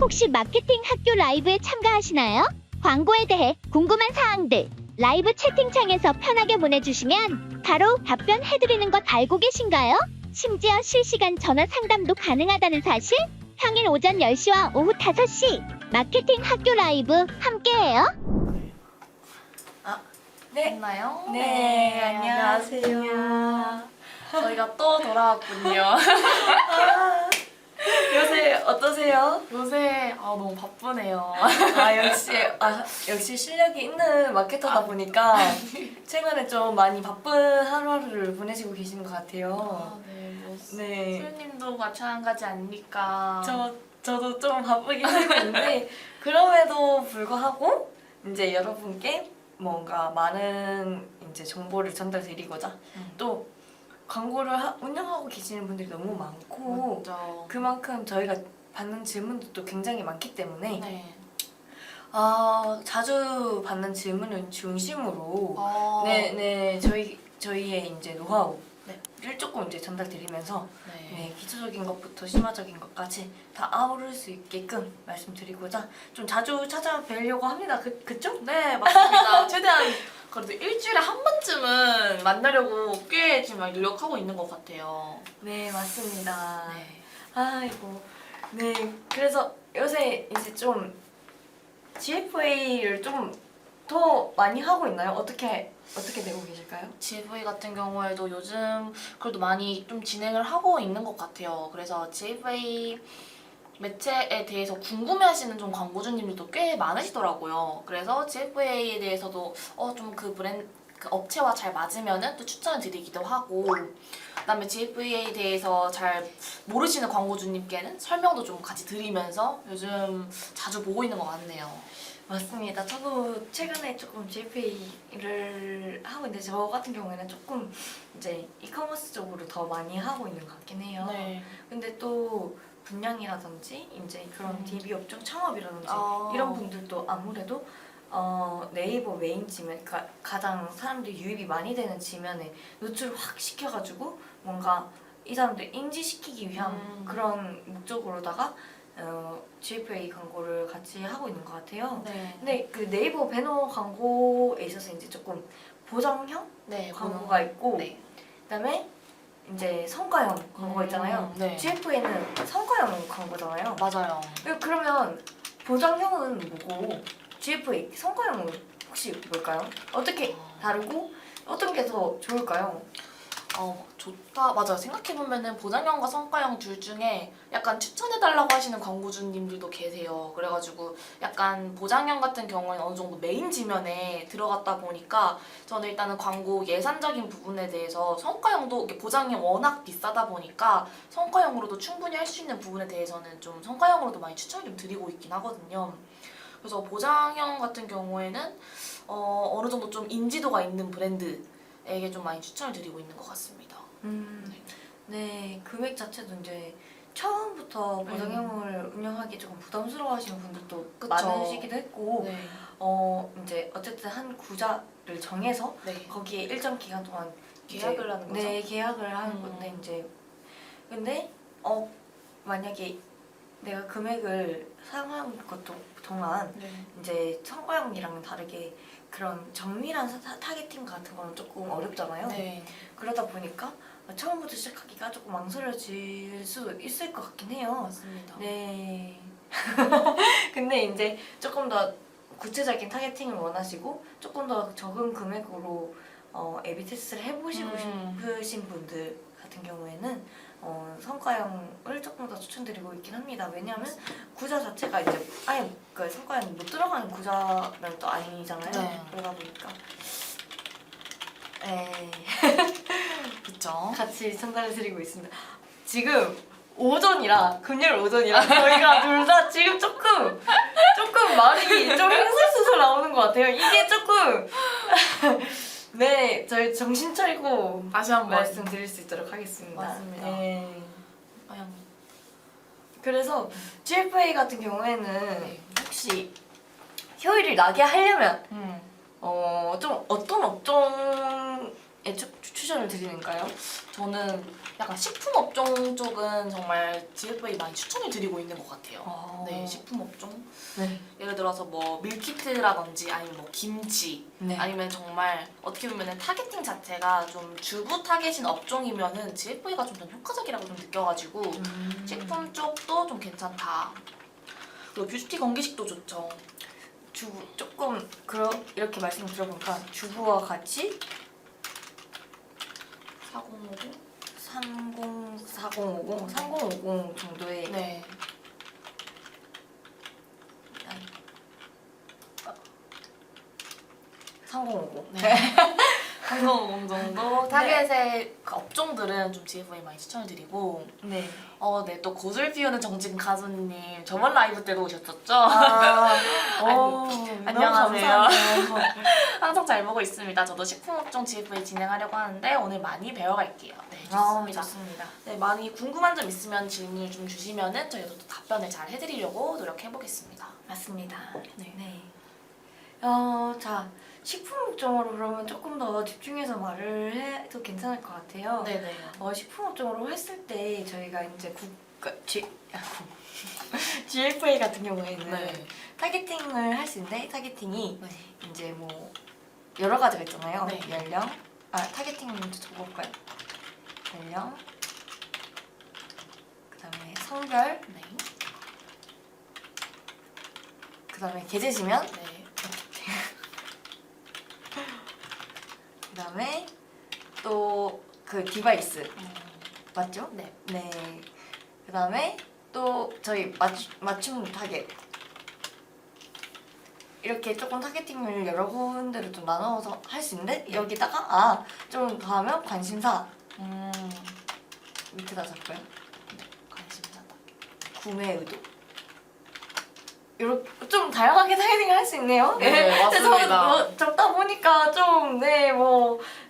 혹시 마케팅 학교 라이브에 참가하시나요? 광고에 대해 궁금한 사항들 라이브 채팅창에서 편하게 보내주시면 바로 답변해드리는 것 알고 계신가요? 심지어 실시간 전화 상담도 가능하다는 사실? 평일 오전 10시와 오후 5시 마케팅 학교 라이브 함께해요. 네. 됐나요? 네, 안녕하세요. 저희가 또 돌아왔군요. 요새 어떠세요? 요새 너무 바쁘네요. 역시 실력이 있는 마케터다 보니까 최근에 좀 많이 바쁜 하루하루를 보내시고 계시는 것 같아요. 네, 뭐 네. 수현님도 마찬가지 아닙니까? 저도 좀 바쁘게 살고 있는데 그럼에도 불구하고 이제 여러분께 뭔가 많은 이제 정보를 전달드리고자 또 광고를 운영하고 계시는 분들이 너무 많고 맞죠. 그만큼 저희가 받는 질문도 굉장히 많기 때문에 네. 자주 받는 질문을 중심으로 어, 네 저희의 이제 노하우를 조금 이제 전달드리면서 네. 기초적인 것부터 심화적인 것까지 다 아우를 수 있게끔 말씀드리고자 좀 자주 찾아뵈려고 합니다. 그쵸? 네, 맞습니다. 최대한 그래도 일주일에 한 번쯤은 만나려고 꽤 지금 노력하고 있는 것 같아요. 네, 맞습니다. 네. 아이고. 네, 그래서 요새 이제 좀 GFA를 좀 더 많이 하고 있나요? 어떻게 되고 계실까요? GFA 같은 경우에도 요즘 그래도 많이 좀 진행을 하고 있는 것 같아요. 그래서 GFA 매체에 대해서 궁금해하시는 좀 광고주님들도 꽤 많으시더라고요. 그래서 GFA에 대해서도 좀 그 그 업체와 잘 맞으면은 또 추천을 드리기도 하고, 그다음에 GFA에 대해서 잘 모르시는 광고주님께는 설명도 좀 같이 드리면서 요즘 자주 보고 있는 것 같네요. 맞습니다. 저도 최근에 조금 GFA를 하고 있는데 저 같은 경우에는 조금 이제 이커머스 쪽으로 더 많이 하고 있는 것 같긴 해요. 네. 근데 또 분양이라든지 이제 그런 DB 업종 창업이라든지 아. 이런 분들도 아무래도 네이버 메인 지면 가장 사람들이 유입이 많이 되는 지면에 노출을 확 시켜가지고 뭔가 이 사람들 인지시키기 위한 그런 목적으로다가 GFA 광고를 같이 하고 있는 것 같아요. 네. 근데 그 네이버 배너 광고에 있어서 이제 조금 보정형 네. 광고가 있고 네. 그다음에 이제 성과형 광고가 있잖아요. 네. GFA는 성과형 광고잖아요. 맞아요. 그러면 보정형은 뭐고 GFA 성과형은 혹시 뭘까요? 어떻게 다르고 어떤 게 더 좋을까요? 좋다. 맞아. 생각해보면은 보장형과 성과형 둘 중에 약간 추천해달라고 하시는 광고주님들도 계세요. 그래가지고 약간 보장형 같은 경우에는 어느 정도 메인 지면에 들어갔다 보니까 저는 일단은 광고 예산적인 부분에 대해서 성과형도 이렇게 보장이 워낙 비싸다 보니까 성과형으로도 충분히 할 수 있는 부분에 대해서는 좀 성과형으로도 많이 추천을 좀 드리고 있긴 하거든요. 그래서 보장형 같은 경우에는 어느 정도 좀 인지도가 있는 브랜드에게 좀 많이 추천을 드리고 있는 것 같습니다. 네, 금액 자체도 이제 처음부터 보정형을 운영하기 조금 부담스러워하시는 분들도 그쵸. 많으시기도 했고 네. 이제 어쨌든 한 구자를 정해서 네. 거기에 일정 기간 동안 계약을 하는 거죠? 네, 계약을 하는 건데 이제 근데 만약에 내가 금액을 사용하는 것도 동안 네. 이제 성과형이랑은 다르게 그런 정밀한 타겟팅 같은 거는 조금 어렵잖아요. 네. 그러다 보니까 처음부터 시작하기가 조금 망설여질 수 있을 것 같긴 해요. 맞습니다. 네. 근데 이제 조금 더 구체적인 타겟팅을 원하시고 조금 더 적은 금액으로 A/B 테스트를 해보시고 싶으신 분들 같은 경우에는 성과형을 조금 더 추천드리고 있긴 합니다. 왜냐하면 구자 자체가 이제 아예 그 성과형이 못 들어가는 구자는 또 아니잖아요. 네. 그러다 보니까 네. 그쵸. 같이 전달해드리고 있습니다. 지금 오전이라 금요일 오전이라 저희가 둘 다 지금 조금 말이 좀 횡설수설 나오는 것 같아요. 이게 조금 네, 저희 정신 차리고 다시 한번 말씀드릴 수 있도록 하겠습니다. 맞습니다. 네. 과연 그래서 GFA 같은 경우에는 네. 혹시 효율이 나게 하려면 음. 좀 어떤 업종에 추천을 드리는가요? 저는 약간 식품 업종 쪽은 정말 GFA 많이 추천을 드리고 있는 것 같아요. 네, 식품 업종. 네. 예를 들어서 뭐 밀키트라든지 아니면 뭐 김치 네. 아니면 정말 어떻게 보면은 타겟팅 자체가 좀 주부 타겟인 업종이면은 GFA가 좀 더 효과적이라고 좀 느껴가지고 식품 쪽도 좀 괜찮다. 그리고 뷰티 건기식도 좋죠. 주부 조금 이렇게 말씀 들어보니까 주부와 같이 4050? 3050 정도의 네. 3050. 네. 3050 정도 타겟의 그 업종들은 좀 GFA 많이 추천을 드리고 네. 네, 또 고술 피우는 정진 가수님 저번 라이브 때도 오셨었죠? 안녕하세요. 항상 잘 보고 있습니다. 저도 식품업종 GFA 진행하려고 하는데 오늘 많이 배워갈게요. 네, 좋습니다. 좋습니다. 네, 많이 궁금한 점 있으면 질문을 좀 주시면은 저희가 또 답변을 잘 해드리려고 노력해보겠습니다. 맞습니다. 네. 네. 자, 식품업종으로 그러면 조금 더 집중해서 말을 해도 괜찮을 것 같아요. 네네. 식품업종으로 했을 때 저희가 이제 GFA 같은 경우에는 네. 타겟팅을 할 수 있는데 타겟팅이 네. 이제 뭐 여러 가지가 있잖아요. 네. 연령, 타겟팅 먼저 적어볼까요? 연령, 그다음에 성별, 네. 그다음에 계제지면, 네. 그다음에 또 그 디바이스 맞죠? 네. 네. 그다음에 또 저희 맞춤 타겟 이렇게 조금 타겟팅을 여러 군데로 좀 나눠서 할 수 있는데 여기다가 좀 더 하면 관심사 밑에다 적고요. 관심사다. 구매 의도 이렇게 좀 다양하게 타겟팅을 할 수 있네요. 네, 맞습니다. 그래서 뭐 적다 보니까 좀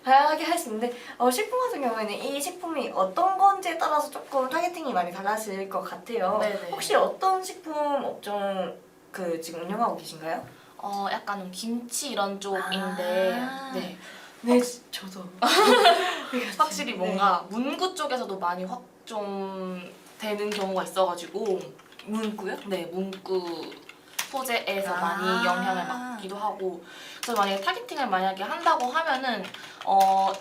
다양하게 할 수 있는데 식품 같은 경우에는 이 식품이 어떤 건지에 따라서 조금 타겟팅이 많이 달라질 것 같아요. 네네. 혹시 어떤 식품 업종 지금 운영하고 계신가요? 약간 김치 이런 쪽인데 네. 네, 저도. 확실히 뭔가 문구 쪽에서도 많이 확 좀 되는 경우가 있어가지고 문구요? 네, 문구 소재에서 아. 많이 영향을 받기도 하고 그래서 만약에 타겟팅을 만약에 한다고 하면은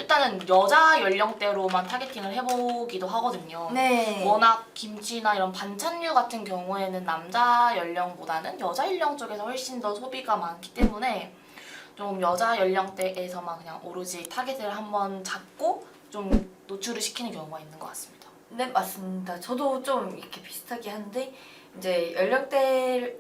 일단은 여자 연령대로만 타겟팅을 해보기도 하거든요. 네. 워낙 김치나 이런 반찬류 같은 경우에는 남자 연령보다는 여자 연령 쪽에서 훨씬 더 소비가 많기 때문에 좀 여자 연령대에서만 그냥 오로지 타겟을 한번 잡고 좀 노출을 시키는 경우가 있는 것 같습니다. 네, 맞습니다. 저도 좀 이렇게 비슷하게 한데 이제 연령대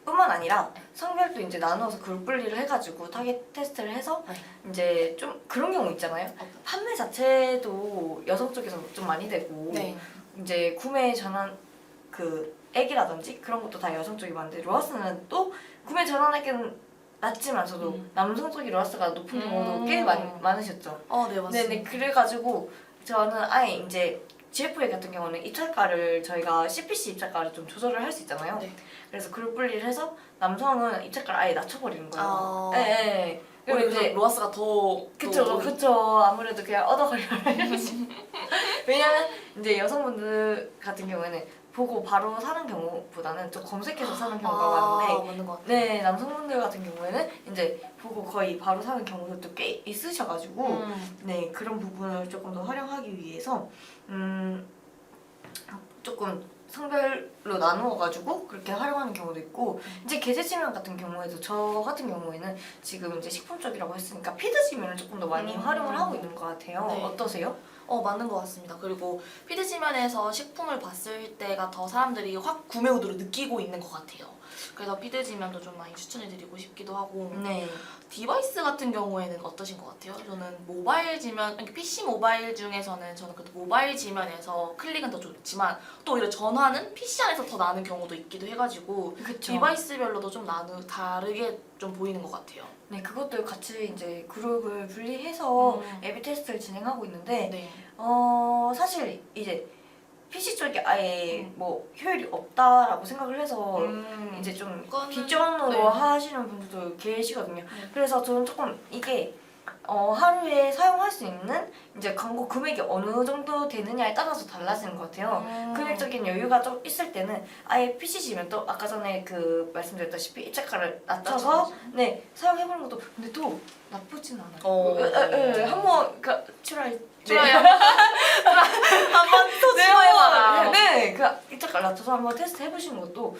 뿐만 아니라 성별도 이제 나누어서 그룹 분리를 해가지고 타겟 테스트를 해서 네. 이제 좀 그런 경우 있잖아요. 판매 자체도 여성 쪽에서 좀 많이 되고 네. 이제 구매 전환 액이라든지 그런 것도 다 여성 쪽이 많은데 로아스는 또 구매 전환액은 낮지만서도 남성 쪽이 로아스가 높은 경우도 꽤 많으셨죠. 네, 맞습니다. 네네, 그래가지고 저는 아예 이제 GFA 같은 경우는 입찰가를 저희가 CPC 입찰가를 좀 조절을 할 수 있잖아요. 네. 그래서 그룹 분리를 해서 남성은 입찰가를 아예 낮춰버리는 거예요. 네. 네. 그리고 그리고 이제 이제 로아스가 더 그쵸. 아무래도 그냥 얻어가려고 왜냐면 이제 여성분들 같은 경우에는 보고 바로 사는 경우보다는 좀 검색해서 사는 경우가 많은데 맞는 것 같아요. 네, 남성분들 같은 경우에는 이제 보고 거의 바로 사는 경우도 꽤 있으셔가지고 네, 그런 부분을 조금 더 활용하기 위해서 조금 성별로 나누어가지고 그렇게 활용하는 경우도 있고 이제 계제지면 같은 경우에도 저 같은 경우에는 지금 이제 식품 쪽이라고 했으니까 피드 지면을 조금 더 많이 활용을 하고 있는 것 같아요. 네. 어떠세요? 맞는 것 같습니다. 그리고 피드 지면에서 식품을 봤을 때가 더 사람들이 확 구매 의도를 느끼고 있는 것 같아요. 그래서 피드 지면도 좀 많이 추천해드리고 싶기도 하고 네. 디바이스 같은 경우에는 어떠신 것 같아요? 저는 모바일 지면, PC 모바일 중에서는 저는 그래도 모바일 지면에서 클릭은 더 좋지만 또 오히려 전화는 PC 안에서 더 나는 경우도 있기도 해가지고 그쵸. 디바이스별로도 좀 다르게 좀 보이는 것 같아요. 네, 그것도 같이 이제 그룹을 분리해서 A/B 테스트를 진행하고 있는데 네. 사실 이제 PC 쪽이 아예 뭐 효율이 없다라고 생각을 해서 이제 좀 그거는- 뒷전으로 네. 하시는 분들도 계시거든요. 네. 그래서 저는 조금 이게 하루에 사용할 수 있는 이제 광고 금액이 어느 정도 되느냐에 따라서 달라지는 것 같아요. 금액적인 여유가 좀 있을 때는 아예 PC시면 또 아까 전에 그 말씀드렸다시피 입자가를 낮춰서 네 사용해보는 것도 근데 또 나쁘진 않아요. 한번 트라이 한번 또 시도해봐라. 네, 그 입자가를 낮춰서 한번 테스트 해보시는 것도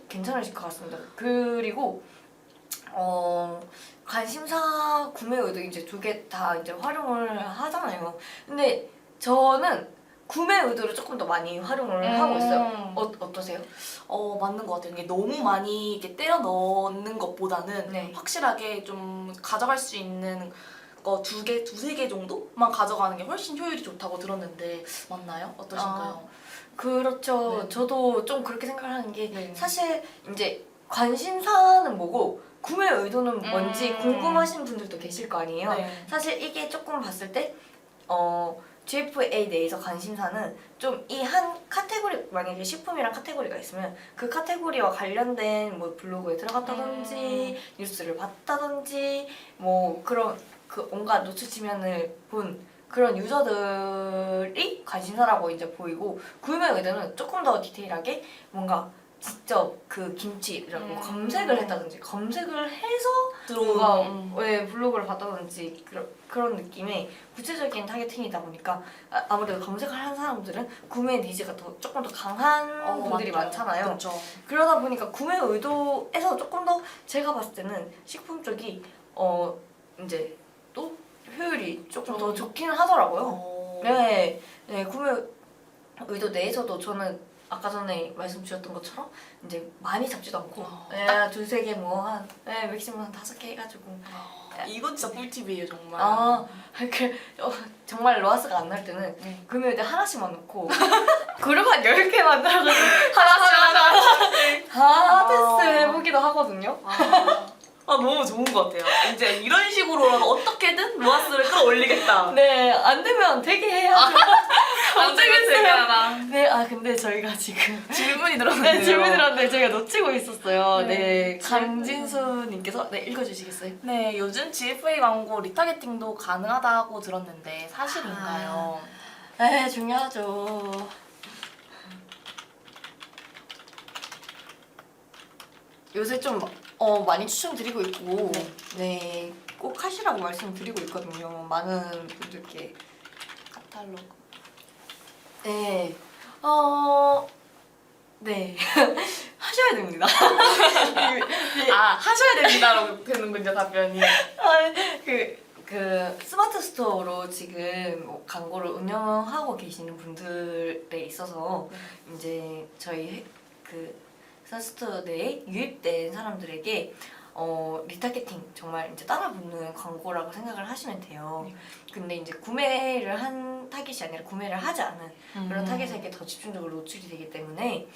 괜찮으실 것 같습니다. 그리고 관심사 구매 의도 이제 두 개 다 이제 활용을 하잖아요. 근데 저는 구매 의도를 조금 더 많이 활용을 하고 있어요. 어떠세요? 맞는 것 같아요. 이게 너무 많이 이렇게 때려 넣는 것보다는 네. 확실하게 좀 가져갈 수 있는 거 두세 개 정도만 가져가는 게 훨씬 효율이 좋다고 들었는데 맞나요? 어떠신가요? 그렇죠. 네. 저도 좀 그렇게 생각을 하는 게 네. 사실 이제 관심사는 뭐고 구매 의도는 뭔지 궁금하신 분들도 계실 거 아니에요. 네. 사실 이게 조금 봤을 때 GFA 내에서 관심사는 좀 이 한 카테고리 만약에 식품이랑 카테고리가 있으면 그 카테고리와 관련된 뭐 블로그에 들어갔다든지 뉴스를 봤다든지 뭐 그런 그 온갖 노출 지면을 본 그런 유저들이 관심사라고 이제 보이고 구매 의도는 조금 더 디테일하게 뭔가 직접 그 김치라고 검색을 했다든지 검색을 해서 뭔가 블로그를 봤다든지 그런 느낌의 구체적인 타겟팅이다 보니까 아무래도 검색을 하는 사람들은 구매 니즈가 조금 더 강한 분들이 많잖아요. 그렇죠. 그러다 보니까 구매 의도에서 조금 더 제가 봤을 때는 식품 쪽이 이제 또 효율이 조금 더 좋긴 하더라고요. 네, 구매 의도 내에서도 저는 아까 전에 말씀 주셨던 것처럼 이제 많이 잡지도 않고 두세 개 뭐 한 맥시멈 한 5개 해가지고 이건 진짜 꿀팁이에요 정말. 정말 로아스가 안 날 때는 금요일에 하나씩만 넣고 그룹 한 10개 만들어가지고 하나씩 테스트 해보기도 하거든요. 너무 좋은 것 같아요. 이제 이런 식으로라도 어떻게든 로아스를 끌어올리겠다. 네, 안 되면 되게 해야죠. 안 되겠어요. 네, 근데 저희가 지금 질문이 들었는데요. 네, 질문 들었는데 제가 놓치고 있었어요. 네. 네, 강진수님께서 읽어주시겠어요? 네, 요즘 GFA 광고 리타게팅도 가능하다고 들었는데 사실인가요? 네, 중요하죠. 요새 좀 많이 추천드리고 있고 네, 꼭 하시라고 말씀드리고 있거든요. 많은 분들께. 카탈로그. 네, 네. 하셔야 됩니다. 하셔야 됩니다라고 되는군요 답변이. 그 스마트 스토어로 지금 뭐 광고를 운영하고 계시는 분들에 있어서 이제 저희 그 스마트 스토어 내에 유입된 사람들에게 리타게팅 정말 이제 따라붙는 광고라고 생각을 하시면 돼요. 근데 이제 구매를 한 타깃이 아니라 구매를 하지 않은 그런 타깃에게 더 집중적으로 노출이 되기 때문에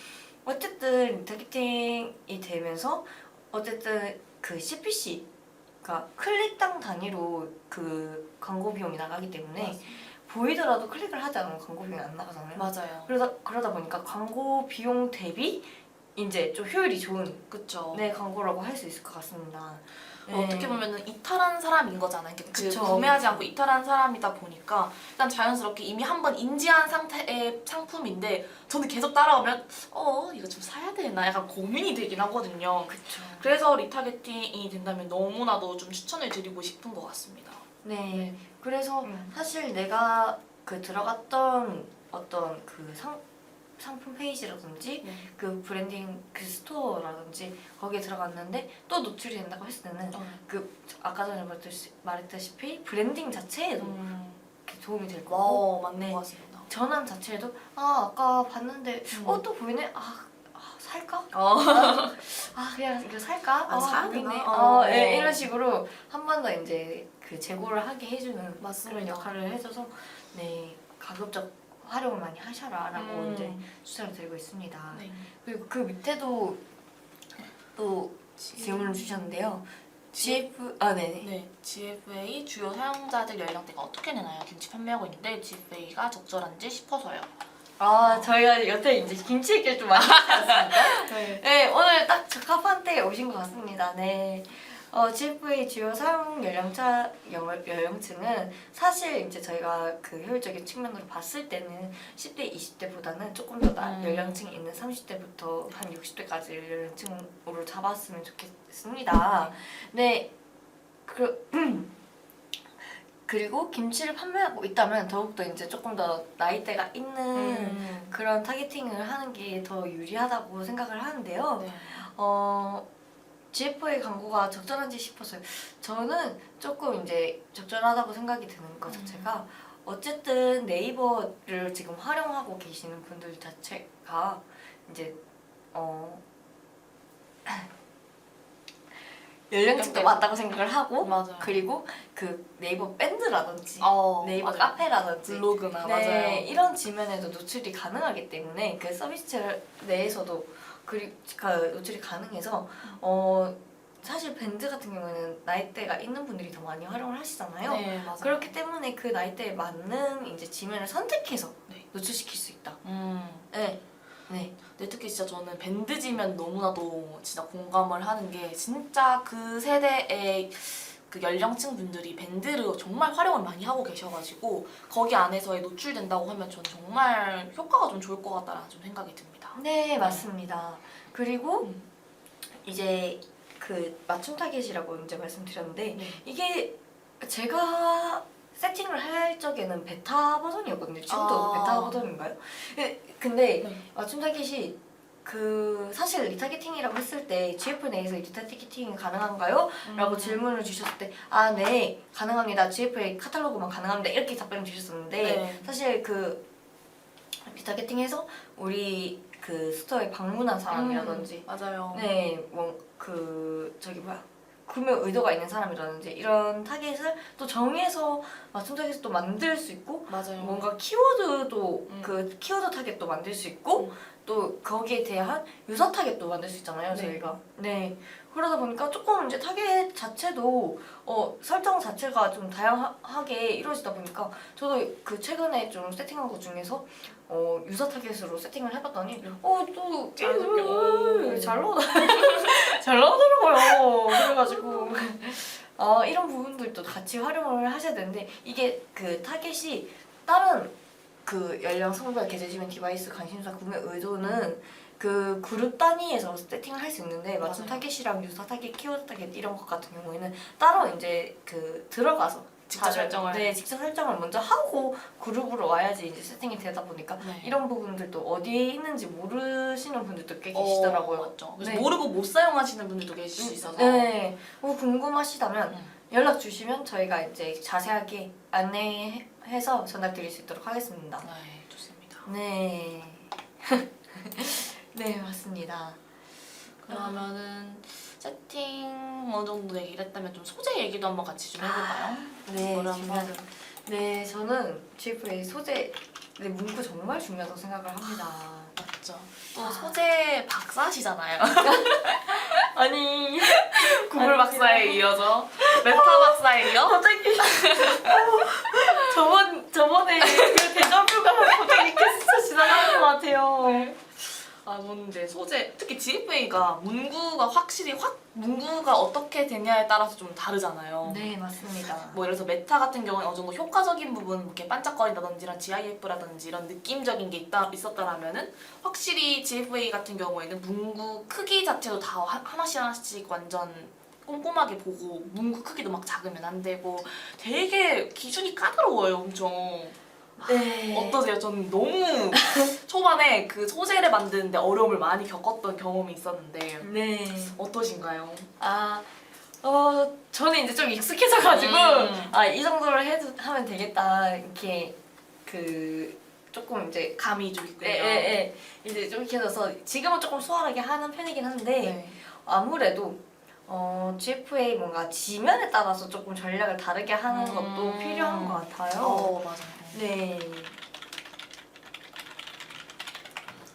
어쨌든 리타게팅이 되면서 어쨌든 그 CPC가 클릭당 단위로 그 광고 비용이 나가기 때문에 보이더라도 클릭을 하지 않으면 광고 비용이 안 나가잖아요. 맞아요. 그러다 보니까 광고 비용 대비 이제 좀 효율이 좋은 그쵸. 네, 광고라고 할 수 있을 것 같습니다. 네. 어떻게 보면은 이탈한 사람인 거잖아요. 그쵸. 구매하지 않고 이탈한 사람이다 보니까 일단 자연스럽게 이미 한번 인지한 상태의 상품인데 저는 계속 따라오면 이거 좀 사야 되나 약간 고민이 되긴 하거든요. 그쵸. 그래서 리타게팅이 된다면 너무나도 좀 추천을 드리고 싶은 것 같습니다. 네. 그래서 사실 내가 그 들어갔던 어떤 그 상품 페이지라든지 그 브랜딩 그 스토어라든지 거기에 들어갔는데 또 노출이 된다고 했을 때는 그 아까 전에 말했다시피 브랜딩 자체에도 이렇게 도움이 될 거고 맞는 것 같습니다. 전환 자체에도 아까 봤는데 또 보이네 살까? 그냥 이거 살까? 사야 보이네. 되나? 네, 이런 식으로 한 번 더 이제 그 재고를 하게 해주는 맞습니다. 그런 역할을 해줘서 네 가급적 활용을 많이 하셔라라고 이제 추천을 드리고 있습니다. 네. 그리고 그 밑에도 또 질문을 주셨는데요. 네네. GFA 주요 사용자들 연령대가 어떻게 되나요? 김치 판매하고 있는데 GFA가 적절한지 싶어서요. 저희가 여태 이제 김치 얘기를 좀 많이 했지 않습니까? 네, 오늘 딱 적합한 때에 오신 것 같습니다. 네. GFA 주요 사용 연령층은 사실 이제 저희가 그 효율적인 측면으로 봤을 때는 10대, 20대보다는 조금 더 연령층이 있는 30대부터 한 60대까지 연령층으로 잡았으면 좋겠습니다. 네, 그리고 김치를 판매하고 있다면 더욱더 이제 조금 더 나이대가 있는 그런 타겟팅을 하는 게 더 유리하다고 생각을 하는데요. 네. GFA 광고가 적절한지 싶어서요. 저는 조금 이제 적절하다고 생각이 드는 것 자체가 어쨌든 네이버를 지금 활용하고 계시는 분들 자체가 이제 연령층도 맞다고 생각을 하고 맞아요. 그리고 그 네이버 밴드라든지 네이버 맞아요. 카페라든지 블로그나 네, 맞아요. 이런 지면에도 노출이 가능하기 때문에 그 서비스 내에서도 노출이 가능해서 사실 밴드 같은 경우에는 나이대가 있는 분들이 더 많이 활용을 하시잖아요. 네, 맞아요. 그렇기 때문에 그 나이대에 맞는 이제 지면을 선택해서 네. 노출시킬 수 있다. 네. 네. 네, 특히 진짜 저는 밴드지면 너무나도 진짜 공감을 하는 게 진짜 그 세대의 그 연령층 분들이 밴드를 정말 활용을 많이 하고 계셔가지고 거기 안에서의 노출된다고 하면 전 정말 효과가 좀 좋을 것 같다라는 좀 생각이 듭니다. 네, 맞습니다. 그리고 이제 그 맞춤 타겟이라고 이제 말씀드렸는데 네. 이게 제가 세팅을 할 적에는 베타 버전이었거든요. 지금도 베타 버전인가요? 근데 네. 맞춤 타겟이 그 사실 리타겟팅이라고 했을 때 GF 내에서 리타겟팅이 가능한가요? 라고 질문을 주셨을 때 네 가능합니다. GF의 카탈로그만 가능합니다. 이렇게 답변을 주셨었는데 네. 사실 그 리타겟팅에서 우리 그 스토어에 방문한 사람이라든지 맞아요. 네, 구매 의도가 있는 사람이라든지 이런 타겟을 또 정해서 맞춤 타겟을 또 만들 수 있고 맞아요. 뭔가 키워드도 그 키워드 타겟도 만들 수 있고 또 거기에 대한 유사 타겟도 만들 수 있잖아요, 네. 저희가. 네. 그러다 보니까 조금 이제 타겟 자체도 설정 자체가 좀 다양하게 이루어지다 보니까 저도 그 최근에 좀 세팅한 것 중에서 유사 타겟으로 세팅을 해봤더니 또 자연스럽게, 잘 나오더 잘 나오더라고요. 그래가지고 이런 부분들도 같이 활용을 하셔야 되는데 이게 그 타겟이 다른 그 연령, 성별, 계절, 지면, 디바이스, 관심사, 구매 의도는 그 그룹 단위에서 세팅을 할 수 있는데 맞춤 맞아요. 타겟이랑 유사 타겟, 키워드 타겟 이런 것 같은 경우에는 따로 이제 그 들어가서 직접 설정을. 네, 직접 설정을 먼저 하고 그룹으로 와야지 이제 세팅이 되다 보니까 네. 이런 부분들도 어디에 있는지 모르시는 분들도 꽤 계시더라고요. 맞죠. 그래서 네. 모르고 못 사용하시는 분들도 계실 수 있어서. 네, 궁금하시다면 음. 연락 주시면 저희가 이제 자세하게 안내해서 전달드릴 수 있도록 하겠습니다. 네, 좋습니다. 네. 네, 맞습니다. 그러면은 세팅 어느 정도 얘기를 했다면 좀 소재 얘기도 한번 같이 좀 해볼까요? 네, 한번. 네, 저는 GFA 소재 문구 정말 중요하다고 생각을 합니다. 맞죠. 또 소재 박사시잖아요. 아니, 구글 박사에 이어서 메타 박사에 이어 갑자기 저번에 그 대자뷰가 갑자기 이렇게 스쳐 지나가는 것 같아요. 저는 이제 소재 특히 GFA가 문구가 확실히 문구가 어떻게 되냐에 따라서 좀 다르잖아요. 네, 맞습니다. 뭐 예를 들어서 메타 같은 경우는 어느 정도 효과적인 부분, 이렇게 반짝거린다든지 이런 GIF라든지 이런 느낌적인 게 있었다라면은 확실히 GFA 같은 경우에는 문구 크기 자체도 다 하나씩 완전 꼼꼼하게 보고 문구 크기도 막 작으면 안 되고 되게 기준이 까다로워요, 엄청. 네. 어떠세요? 저는 너무 초반에 그 소재를 만드는데 어려움을 많이 겪었던 경험이 있었는데 네. 어떠신가요? 저는 이제 좀 익숙해져가지고 이 정도로 하면 되겠다 이렇게 조금 이제 감이 좀 있고요. 이제 좀 익숙해져서 지금은 조금 수월하게 하는 편이긴 한데 네. 아무래도 GFA 뭔가 지면에 따라서 조금 전략을 다르게 하는 것도 필요한 것 같아요. 맞아요. 네.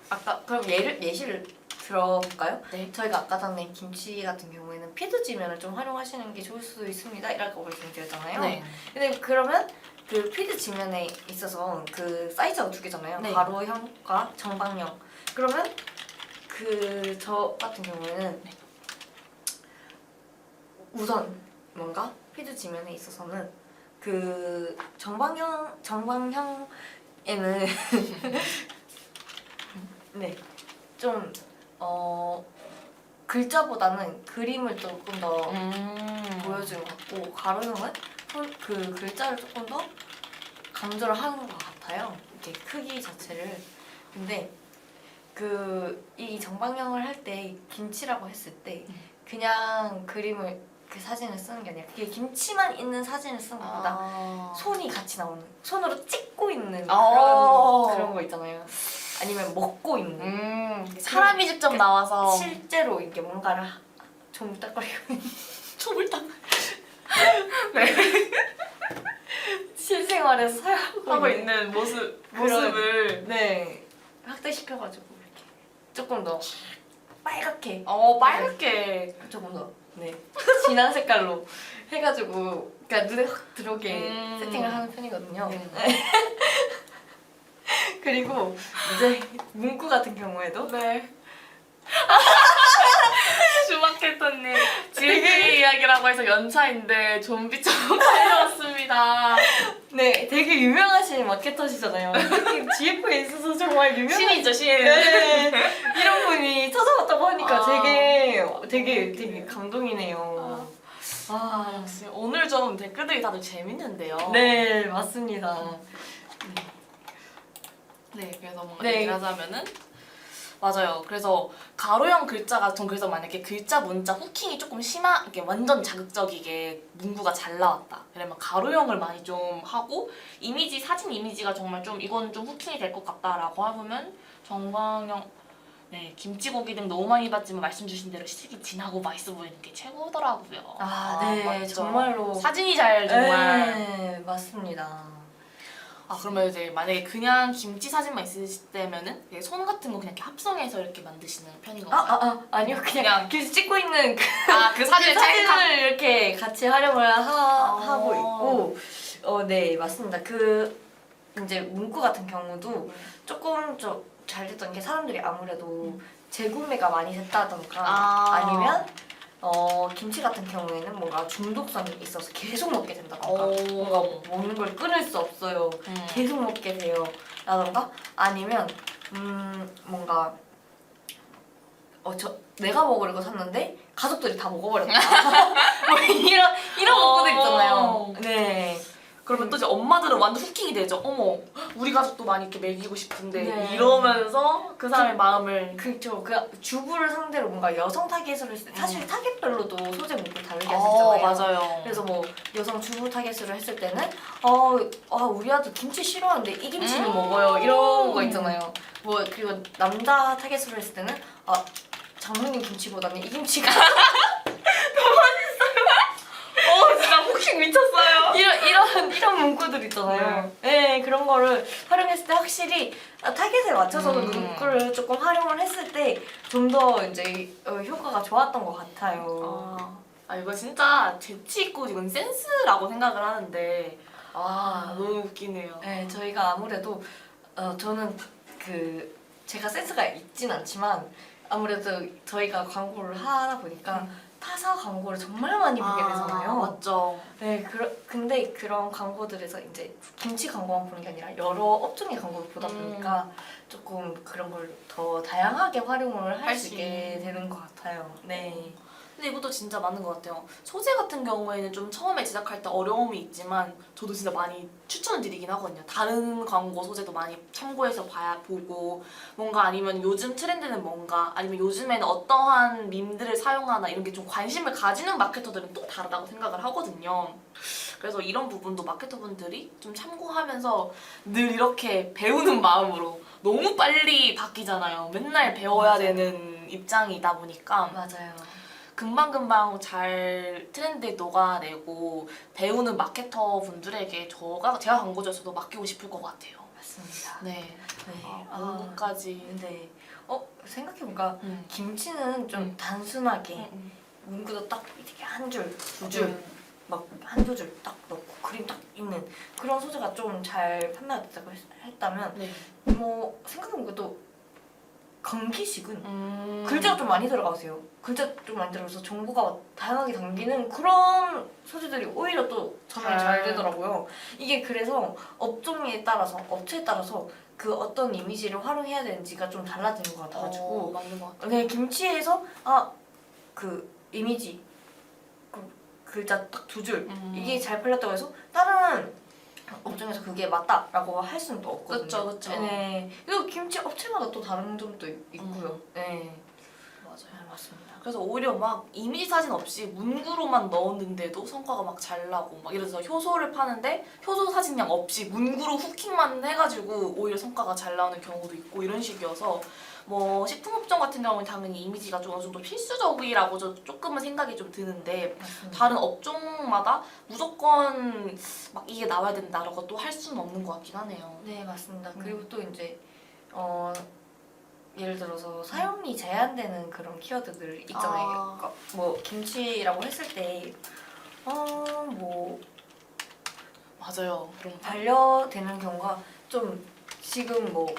아까 그럼 예시를 들어볼까요? 네. 저희가 아까 전에 김치 같은 경우에는 피드 지면을 좀 활용하시는 게 좋을 수도 있습니다. 이라고 말씀드렸잖아요. 네. 근데 그러면 그 피드 지면에 있어서 그 사이즈가 두 개잖아요. 네. 가로형과 정방형. 그러면 저 같은 경우에는 우선 뭔가 피드 지면에 있어서는 그 정방형에는 네, 좀 글자보다는 그림을 조금 더 보여주는 것 같고 가로형은 그 글자를 조금 더 강조를 하는 것 같아요. 이렇게 크기 자체를. 근데 이 정방형을 할 때 김치라고 했을 때 그냥 그림을 그 사진을 쓰는 게 아니라 그게 김치만 있는 사진을 쓰는 것보다 손이 같이 나오는 손으로 찍고 있는 그런 거 있잖아요. 아니면 먹고 있는 사람이 직접 나와서 실제로 이렇게 뭔가를 조물딱거리고 있는 초물딱 네. 실생활에서 사용하고 있는 모습을 네 확대시켜가지고 이렇게 조금 더 빨갛게 빨갛게 조금 더 네 진한 색깔로 해가지고 그러니까 눈에 확 들어오게 세팅을 하는 편이거든요. 네. 그리고 이제 문구 같은 경우에도 네. 슈마케터님 지금 이야기라고 해서 연차인데 좀비처럼 달려왔습니다. 네 되게 유명하신 마케터시잖아요. 특히 GF에 있어서 정말 유명한 신이죠 신. 네. 이런 분이 찾아왔다고 하니까 아. 되게 감동이네요. 역시 오늘 좀 댓글들이 다들 재밌는데요. 네 맞습니다. 네, 그래서 뭔가 네. 얘기를 하자면은 맞아요. 그래서 가로형 글자가 전 그래서 만약에 글자 문자 후킹이 조금 심하게 완전 자극적이게 문구가 잘 나왔다. 그러면 가로형을 많이 좀 하고 이미지 사진 이미지가 정말 좀 이건 좀 후킹이 될 것 같다라고 하면 정방형 네 김치고기 등 너무 많이 봤지만 말씀 주신 대로 시식이 진하고 맛있어 보이는 게 최고더라고요. 네 맞죠. 정말로 사진이 잘 정말. 네 맞습니다. 그러면 이제 만약에 그냥 김치 사진만 있으실 때면은 손 같은 거 그냥 이렇게 합성해서 이렇게 만드시는 편인 건가요? 아니요 그냥 김치 찍고 있는 그 사진을 사진을 이렇게 같이 활용을 아. 하고 있고 네 맞습니다. 이제 문구 같은 경우도 조금 좀 잘 됐던 게 사람들이 아무래도 재구매가 많이 됐다던가 아니면 김치 같은 경우에는 뭔가 중독성이 있어서 계속 먹게 된다던가 뭔가 먹는 걸 끊을 수 없어요. 계속 먹게 돼요. 라던가 아니면 뭔가 내가 먹으려고 샀는데 가족들이 다 먹어버렸다. 뭐 이런 문구들 있잖아요. 네. 그러면 또 이제 엄마들은 완전 후킹이 되죠. 어머, 우리 가족도 많이 이렇게 먹이고 싶은데 네. 이러면서 그 사람의 마음을 그렇죠. 주부를 상대로 뭔가 여성 타겟으로 했을 때 사실 타겟별로도 소재 문구를 다르게 할 수 있잖아요. 맞아요. 그래서 뭐 여성 주부 타겟으로 했을 때는 우리 아들 김치 싫어하는데 이 김치는 먹어요 이런 거 있잖아요. 뭐 그리고 남자 타겟으로 했을 때는 장모님 김치보다는 이 김치가 진짜 후킹 미쳤어요. 이런 문구들 있잖아요. 네, 그런 거를 활용했을 때 확실히 타겟에 맞춰서 문구를 조금 활용을 했을 때 좀 더 이제 효과가 좋았던 것 같아요. 이거 진짜 재치 있고 이건 센스라고 생각을 하는데 너무 웃기네요. 네, 저희가 아무래도 저는 제가 센스가 있진 않지만 아무래도 저희가 광고를 하다 보니까 타사 광고를 정말 많이 보게 되잖아요. 맞죠. 네, 근데 그런 광고들에서 이제 김치 광고만 보는 게 아니라 여러 업종의 광고를 보다 보니까 조금 그런 걸 더 다양하게 활용을 할 수 있게 되는 것 같아요. 네. 근데 이것도 진짜 맞는 것 같아요. 소재 같은 경우에는 좀 처음에 제작할 때 어려움이 있지만 저도 진짜 많이 추천을 드리긴 하거든요. 다른 광고 소재도 많이 참고해서 보고 뭔가 아니면 요즘 트렌드는 뭔가 아니면 요즘에는 어떠한 밈들을 사용하나 이런 게 좀 관심을 가지는 마케터들은 또 다르다고 생각을 하거든요. 그래서 이런 부분도 마케터분들이 좀 참고하면서 늘 이렇게 배우는 마음으로 너무 빨리 바뀌잖아요. 맨날 배워야 되는 입장이다 보니까 맞아요. 금방금방 잘 트렌드에 녹아내고 배우는 마케터 분들에게 제가 광고주였어도 맡기고 싶을 것 같아요. 맞습니다. 네. 네. 광고까지. 근데 생각해보니까 김치는 좀 단순하게 문구도 딱 이렇게 한 줄, 두 줄, 막 한두 줄 딱 넣고 그림 딱 있는 그런 소재가 좀 잘 판매가 됐다고 했다면 네. 뭐 생각해보니까 또 강기식은 글자가 좀 많이 들어가세요. 글자 좀 많이 들어가서 정보가 다양하게 담기는 그런 소재들이 오히려 또 저는 잘 되더라고요. 이게 그래서 업종에 따라서 업체에 따라서 그 어떤 이미지를 활용해야 되는지가 좀 달라지는 것 같아가지고 맞는 것 같아요. 네, 김치에서 그 이미지 그 글자 딱 2줄 이게 잘 팔렸다고 해서 다른 업종에서 그게 맞다라고 할 수는 또 없거든요. 그쵸. 네. 그리고 김치 업체마다 또 다른 점도 있고요. 네. 맞아요. 네, 맞습니다. 그래서 오히려 막 이미지 사진 없이 문구로만 넣었는데도 성과가 막 잘 나고 막 예를 들어서 효소를 파는데 효소 사진량 없이 문구로 후킹만 해가지고 오히려 성과가 잘 나오는 경우도 있고 이런 식이어서 뭐 식품업종 같은 경우는 당연히 이미지가 좀 어느 정도 필수적이라고 조금은 생각이 좀 드는데 맞습니다. 다른 업종마다 무조건 막 이게 나와야 된다라고 또 할 수는 없는 것 같긴 하네요. 네, 맞습니다. 그리고 또 이제 예를 들어서 사용이 제한되는 그런 키워드들 있잖아요. 그러니까 뭐 김치라고 했을 때 뭐 맞아요. 그런 반려되는 경우가 좀 지금 뭐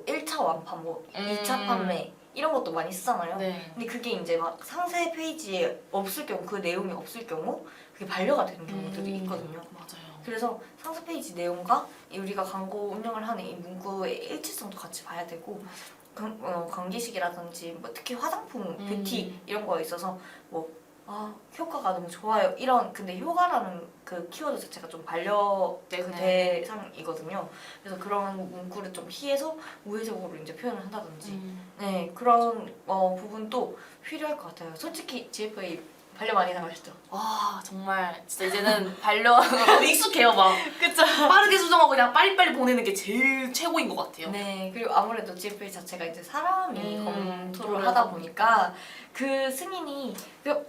1차 완판, 뭐 2차 판매 이런 것도 많이 쓰잖아요. 네. 근데 그게 이제 막 상세 페이지에 없을 경우, 그 내용이 없을 경우 그게 반려가 되는 경우들이 있거든요. 맞아요. 그래서 상세 페이지 내용과 우리가 광고 운영을 하는 이 문구의 일치성도 같이 봐야 되고 관계식이라든지 뭐 특히 화장품, 뷰티 이런 거에 있어서 뭐 효과가 너무 좋아요 이런 근데 효과라는 그 키워드 자체가 좀 반려 그 네네. 대상이거든요. 그래서 그런 문구를 좀 피해서 우회적으로 이제 표현을 한다든지 네 그런 부분도 필요할 것 같아요. 솔직히 GFA 반려 많이 나가시죠? 와 정말 진짜 이제는 반려 너무 익숙해요 막. 그쵸. 빠르게 수정하고 그냥 빨리빨리 보내는 게 제일 최고인 것 같아요. 네, 그리고 아무래도 GFA 자체가 이제 사람이 검토를 검토를 하다 하다 보니까 그 승인이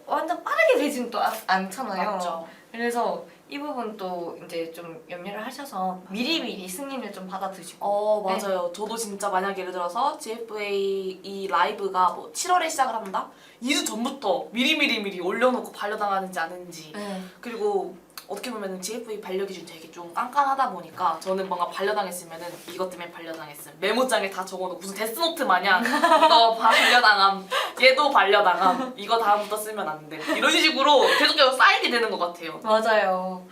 완전 빠르게 되지는 또 않잖아요. 맞죠. 그래서 이 부분도 이제 좀 염려를 하셔서 미리미리 승인을 좀 받아 두시고. 맞아요. 저도 진짜 만약 예를 들어서 GFA 이 라이브가 뭐 7월에 시작을 한다? 2주 전부터 미리 올려놓고 반려당하는지 아닌지 네. 그리고 어떻게 보면 GFA 반려 기준 되게 좀 깐깐하다 보니까 저는 뭔가 반려당했으면은 이것 때문에 반려당했음 메모장에 다 적어놓고 무슨 데스노트 마냥 이거 반려당함 얘도 반려당함 이거 다음부터 쓰면 안 돼 이런 식으로 계속 쌓이게 되는 것 같아요. 맞아요.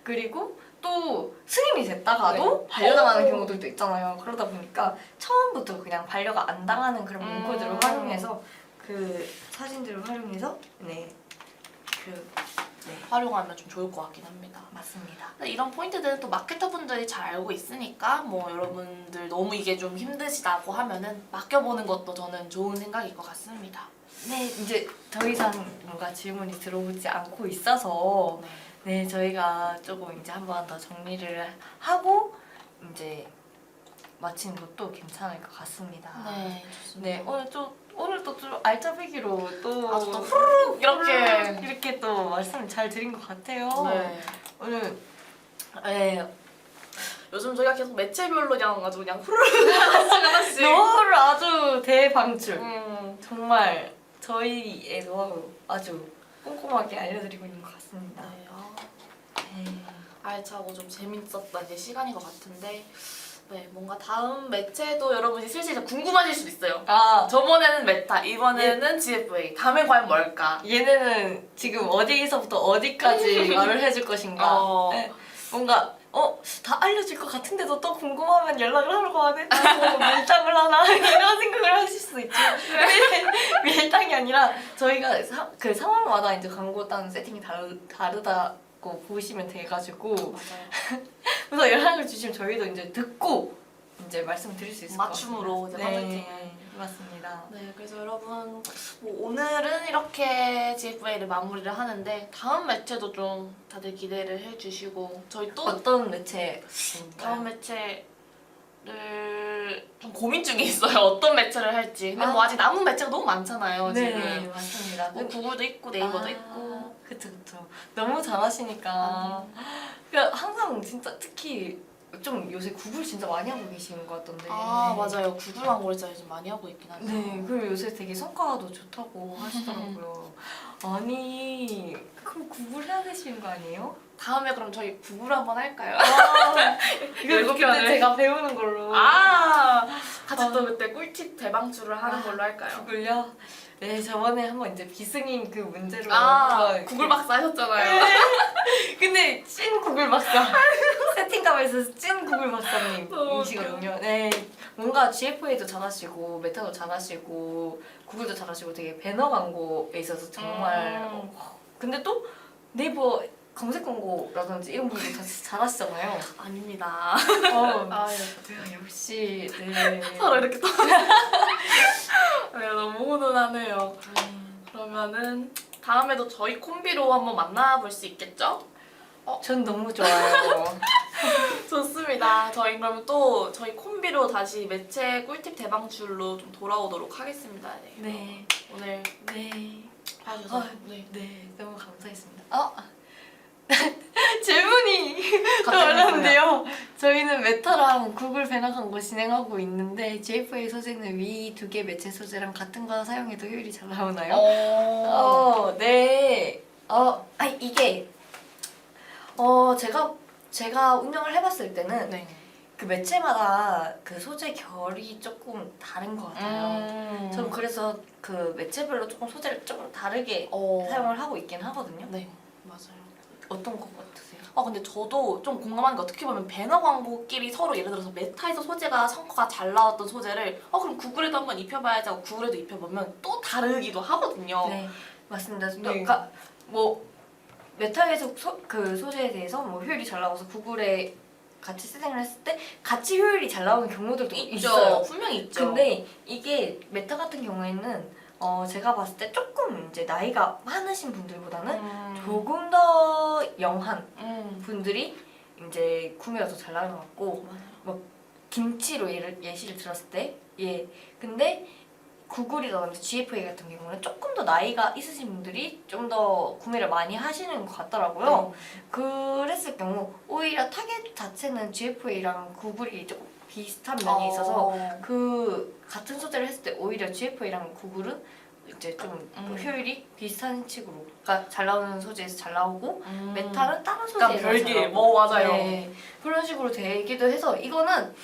그리고 또 승인이 됐다가도 네. 반려당하는 경우들도 있잖아요. 그러다 보니까 처음부터 그냥 반려가 안 당하는 그런 문구들을 활용해서 그 사진들을 활용해서 활용하면 좀 좋을 것 같긴 합니다. 맞습니다. 근데 이런 포인트들은 또 마케터분들이 잘 알고 있으니까 뭐 여러분들 너무 이게 좀 힘드시다고 하면은 맡겨보는 것도 저는 좋은 생각일 것 같습니다. 네, 이제 더 이상 뭔가 질문이 들어오지 않고 있어서 네, 저희가 조금 이제 한 번 더 정리를 하고 이제 마치는 것도 괜찮을 것 같습니다. 네, 좋습니다. 네, 오늘 또 좀 알짜배기로 또 아주 또 후루룩 이렇게 또 말씀을 잘 드린 것 같아요. 네. 오늘 요즘 저희가 계속 매체별로 그냥 아주 그냥 후루룩 하나씩 노하우를 아주 대방출. 음. 정말 저희의 노하우 아주 꼼꼼하게 알려드리고 있는 것 같습니다. 네, 네. 알차고 좀 재밌었던 이제 시간인 것 같은데 네, 뭔가 다음 매체도 여러분이 슬슬 이제 궁금하실 수도 있어요. 저번에는 메타, 이번에는 GFA. 다음엔 과연 뭘까? 얘네는 지금 어디서부터 어디까지 말을 해줄 것인가. 네. 뭔가 다 알려질 것 같은데도 또 궁금하면 연락을 하려고 하네. 뭐 밀당을 하나 이런 생각을 하실 수 있죠. 근데 밀당이 아니라 저희가 그 상황마다 이제 광고 따는 세팅이 다르다고 보시면 돼가지고 맞아요. 그래서 연락을 주시면 저희도 이제 듣고 이제 말씀드릴 수 있을 것 같아요. 맞춤으로 이제 컨설팅을. 맞습니다. 네, 그래서 여러분 뭐 오늘은 이렇게 GFA를 마무리를 하는데 다음 매체도 좀 다들 기대를 해주시고 저희 또 어떤 매체 다음 매체를 좀 고민 중에 있어요. 어떤 매체를 할지. 근데 뭐 아직 남은 매체가 너무 많잖아요. 네, 지금. 맞습니다. 뭐 구글도 있고 네이버도 있고. 그쵸. 너무 잘하시니까. 항상 진짜 특히 좀 요새 구글 진짜 많이 하고 계시는 것 같던데. 맞아요. 구글 광고를 진짜 요즘 많이 하고 있긴 하죠. 네, 그리고 요새 되게 성과도 좋다고 하시더라고요. 아니, 그럼 구글 해야 되시는 거 아니에요? 다음에 그럼 저희 구글 한번 할까요? 이거 일곱 그때 편을. 제가 배우는 걸로. 같이 또 그때 꿀팁 대방출을 하는 걸로 할까요? 구글요? 네, 저번에 한번 이제 비승인 그 문제로 한번 구글 박사 하셨잖아요. 근데 찐 구글 박사 세팅감에서 찐 구글 박사님이시거든요. 네, 뭔가 GFA도 잘하시고 메타도 잘하시고 구글도 잘하시고 되게 배너 광고에 있어서 정말 근데 또 네이버 검색 광고라든지 이런 부분도 다 잘하시잖아요. 아닙니다. 역시 네. 서로 이렇게 또 네, 너무 훈훈하네요. 그러면은 다음에도 저희 콤비로 한번 만나볼 수 있겠죠? 전 너무 좋아요. 좋습니다. 저희 그러면 또 저희 콤비로 다시 매체 꿀팁 대방출로 좀 돌아오도록 하겠습니다. 네. 네, 오늘 네. 봐주셔서 네. 네, 너무 감사했습니다. 질문이 또 갑자기 어려운데요. 저희는 메타랑 구글 배너 광고 진행하고 있는데 GFA 소재는 위 두 개 매체 소재랑 같은 거 사용해도 효율이 잘 나오나요? 네. 이게 제가 운영을 해봤을 때는 네. 그 매체마다 그 소재 결이 조금 다른 것 같아요. 저는 그래서 그 매체별로 조금 소재를 조금 다르게 사용을 하고 있긴 하거든요. 네, 맞아요. 어떤 거 같으세요? 근데 저도 좀 공감하는 게 어떻게 보면 배너 광고끼리 서로 예를 들어서 메타에서 소재가 성과가 잘 나왔던 소재를 그럼 구글에도 한번 입혀봐야지 하고 구글에도 입혀보면 또 다르기도 하거든요. 네, 맞습니다. 네. 그러니까 뭐 메타에서 그 소재에 대해서 뭐 효율이 잘 나와서 구글에 같이 세팅을 했을 때 같이 효율이 잘 나오는 경우들도 있어요. 분명히 있죠. 근데 이게 메타 같은 경우에는 제가 봤을 때 조금 이제 나이가 많으신 분들보다는 조금 더 영한 분들이 이제 구매가 더 잘 나가는 것 같고 뭐 김치로 예시를 들었을 때 근데 구글이라든지 GFA 같은 경우는 조금 더 나이가 있으신 분들이 좀 더 구매를 많이 하시는 것 같더라고요. 그랬을 경우 오히려 타겟 자체는 GFA랑 구글이 조금 비슷한 면이 있어서 그 같은 소재를 했을 때 오히려 GFA랑 구글은 이제 좀 효율이 비슷한 식으로 그러니까 잘 나오는 소재에서 잘 나오고 메타는 다른 소재에서 약간 별개 잘 나오고 맞아요. 네, 그런 식으로 되기도 해서 이거는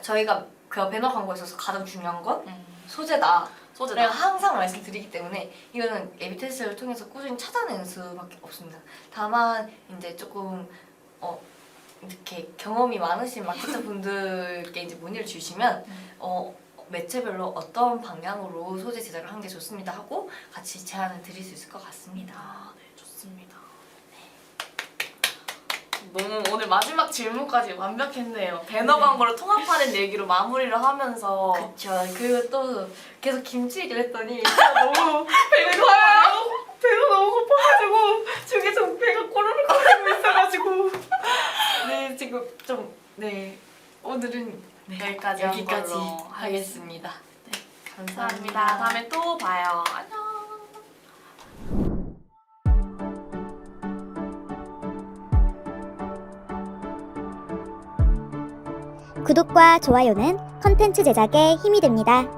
저희가 그 배너 광고에 있어서 가장 중요한 건 소재다. 내가 항상 말씀드리기 때문에 이거는 A/B 테스트를 통해서 꾸준히 찾아내는 수밖에 없습니다. 다만 이제 조금 이렇게 경험이 많으신 마케터 분들께 이제 문의를 주시면 매체별로 어떤 방향으로 소재 제작을 하는 게 좋습니다 하고 같이 제안을 드릴 수 있을 것 같습니다. 네, 좋습니다. 너무 오늘 마지막 질문까지 완벽했네요. 배너 광고를 통합하는 얘기로 마무리를 하면서 그쵸. 그리고 또 계속 김치 얘기를 했더니 너무 배고파요. 배가 너무 고파가지고 중에서 배가 꼬르륵거리고 있어가지고 네 지금 좀 오늘은 여기까지 여기까지 한 걸로 하겠습니다. 네, 감사합니다. 감사합니다. 다음에 또 봐요. 안녕. 구독과 좋아요는 컨텐츠 제작에 힘이 됩니다.